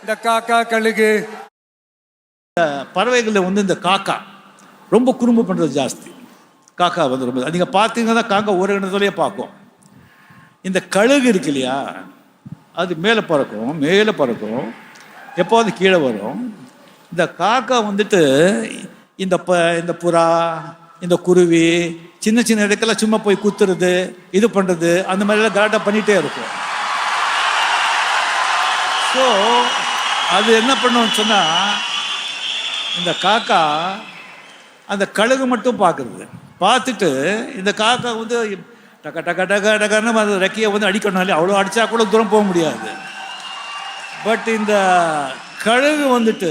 இந்த காக்கா கழுகு பறவைகளில் வந்து இந்த காக்கா ரொம்ப குறும்பு பண்ணுறது ஜாஸ்தி. காக்கா வந்து ரொம்ப நீங்கள் பார்த்தீங்கன்னா காக்கா ஒரு இடத்துலையே பார்க்கும். இந்த கழுகு இருக்கு இல்லையா, அது மேலே பறக்கும், எப்போது கீழே வரும். இந்த காக்கா வந்துட்டு இந்த புறா, இந்த குருவி, சின்ன சின்ன இடத்துல சும்மா போய் குத்துறது, இது பண்ணுறது, அந்த மாதிரிலாம் கரெக்டாக பண்ணிகிட்டே இருக்கும். ஸோ அது என்ன பண்ணுவோன்னு சொன்னால், இந்த காக்கா அந்த கழுகு மட்டும் பார்த்துட்டு இந்த காக்கா வந்து டக்க டக்க டக்க டக்கன்னு அந்த ரெக்கையை வந்து அடிக்கணும். அவ்வளோ அடித்தா கூட தூரம் போக முடியாது. பட் இந்த கழுகு வந்துட்டு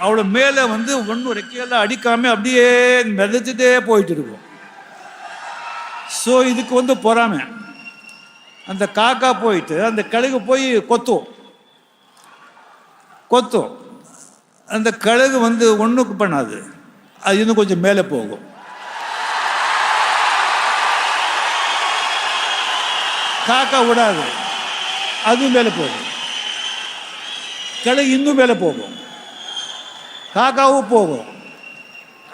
அவ்வளோ மேலே வந்து ஒன்றும் ரெக்கையெல்லாம் அடிக்காமல் அப்படியே மிதச்சுட்டே போயிட்டு இருக்கும். ஸோ இதுக்கு வந்து பொறாமை. அந்த காக்கா போயிட்டு அந்த கழுகு போய் கொத்தும். அந்த கழுகு வந்து ஒன்றுக்கு பண்ணாது, அது இன்னும் கொஞ்சம் மேலே போகும். காக்கா விடாது, அதுவும் மேலே போகும். கழுகு இன்னும் மேலே போகும், காக்காவும் போகும்.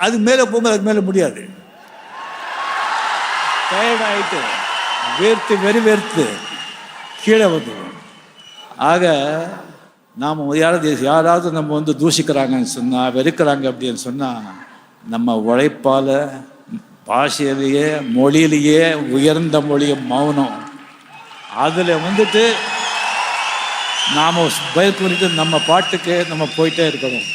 அது மேலே போகும்போது அது மேலே முடியாது, டயர்டாயிட்டு வெறுத்து கீழே வந்துடும். ஆக நாம் யாராவது நம்ம வந்து தூஷிக்கிறாங்கன்னு சொன்னால், வெறுக்கிறாங்க அப்படின்னு சொன்னால், நம்ம உழைப்பால் பாஷையிலேயே மொழியிலேயே உயர்ந்த மொழியை மௌனம், அதில் வந்துட்டு நாம் பயிர் பண்ணிட்டு நம்ம பாட்டுக்கு நம்ம போயிட்டே இருக்கணும்.